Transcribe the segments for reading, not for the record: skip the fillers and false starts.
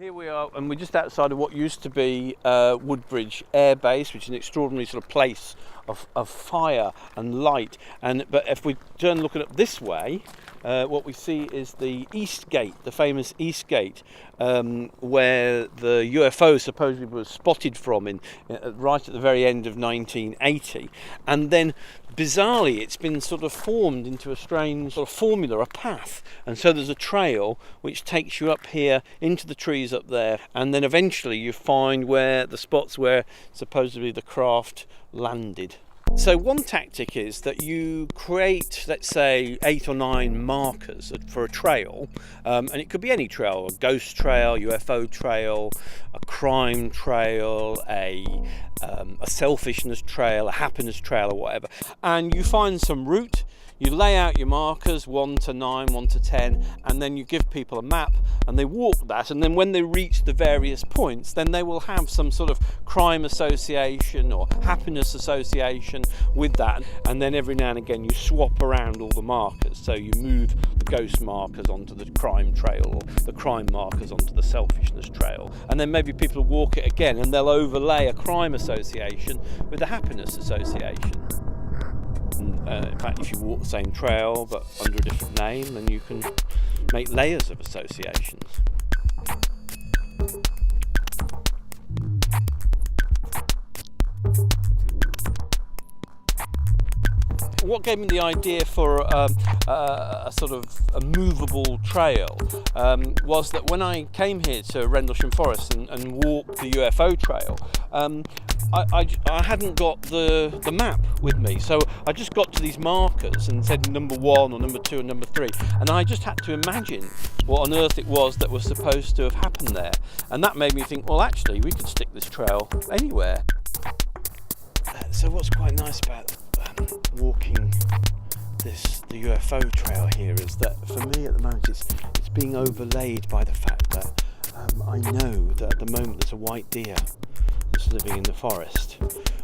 Here we are, and we're just outside of what used to be Woodbridge Air Base, which is an extraordinary sort of place of fire and light. But if we turn looking up this way, what we see is the East Gate, the famous East Gate, where the UFO supposedly was spotted from right at the very end of 1980. And then, bizarrely, it's been sort of formed into a strange sort of formula, a path. And so there's a trail which takes you up here into the trees up there, and then eventually you find where the spots where supposedly the craft landed. So one tactic is that you create, let's say, 8 or 9 markers for a trail, and it could be any trail: a ghost trail, UFO trail, a crime trail, a selfishness trail, a happiness trail, or whatever. And you find some route. You lay out your markers, 1 to 9, 1 to 10, and then you give people a map and they walk that, and then when they reach the various points, then they will have some sort of crime association or happiness association with that, and then every now and again you swap around all the markers. So you move the ghost markers onto the crime trail, or the crime markers onto the selfishness trail, and then maybe people walk it again and they'll overlay a crime association with the happiness association. In fact, if you walk the same trail but under a different name, then you can make layers of associations. What gave me the idea for a sort of a movable trail was that when I came here to Rendlesham Forest and walked the UFO trail, I hadn't got the map with me, so I just got to these markers and said number 1 or number 2 and number 3, and I just had to imagine what on earth it was that was supposed to have happened there, and that made me think, well, actually we could stick this trail anywhere. So what's quite nice about walking the UFO trail here is that for me at the moment it's being overlaid by the fact that I know that at the moment there's a white deer that's living in the forest.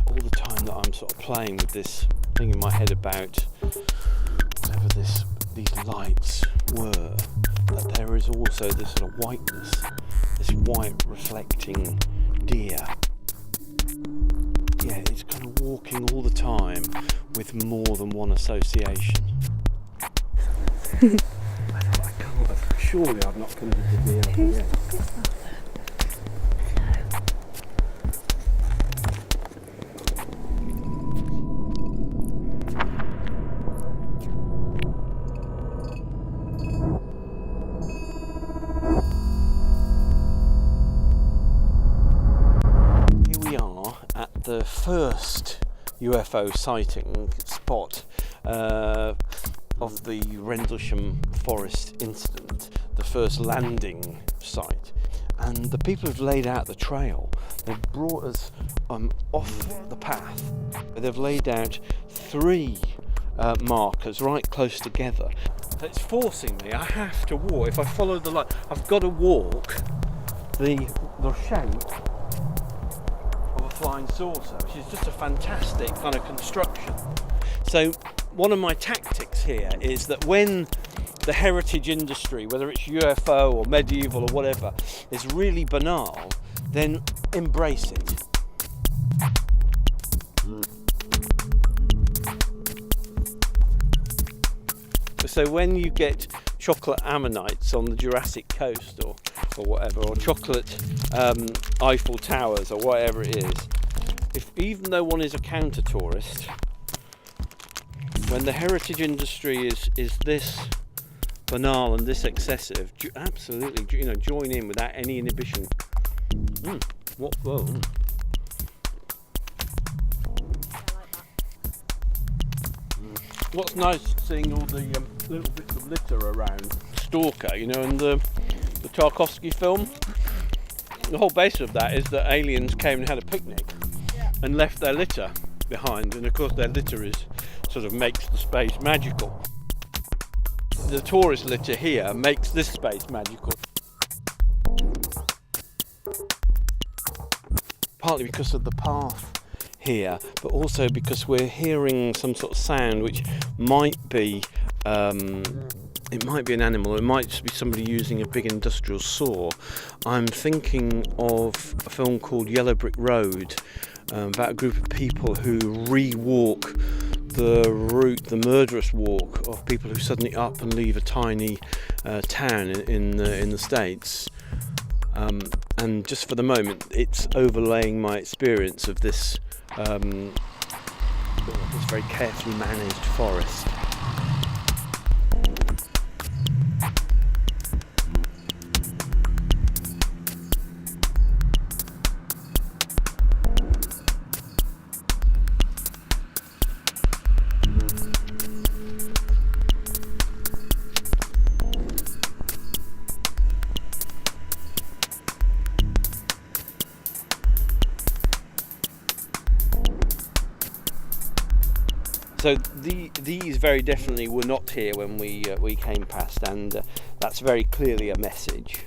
All the time that I'm sort of playing with this thing in my head about whatever these lights were, that there is also this sort of whiteness, this white reflecting deer. Yeah, it's kind of walking all the time with more than one association. I can't. Surely I've not come to the deer. Who's this other? The first UFO sighting spot of the Rendlesham Forest incident, the first landing site, and the people who've laid out the trail, they've brought us off the path. They've laid out 3 markers right close together. It's forcing me, I have to walk. If I follow the line, I've got to walk the shape flying saucer, which is just a fantastic kind of construction. So one of my tactics here is that when the heritage industry, whether it's UFO or medieval or whatever, is really banal, then embrace it. So when you get chocolate ammonites on the Jurassic Coast or whatever, or chocolate Eiffel Towers or whatever it is, even though one is a counter-tourist, when the heritage industry is this banal and this excessive, absolutely, join in without any inhibition. Whoa. What's nice seeing all the little bits of litter around Stalker, and the Tarkovsky film. The whole base of that is that aliens came and had a picnic and left their litter behind, and of course their litter sort of makes the space magical. The tourist litter here makes this space magical. Partly because of the path here, but also because we're hearing some sort of sound which might be it might be an animal, it might just be somebody using a big industrial saw. I'm thinking of a film called Yellow Brick Road, about a group of people who re-walk the route, the murderous walk of people who suddenly up and leave a tiny town in the States. And just for the moment, it's overlaying my experience of this very carefully managed forest. So these very definitely were not here when we came past, and that's very clearly a message.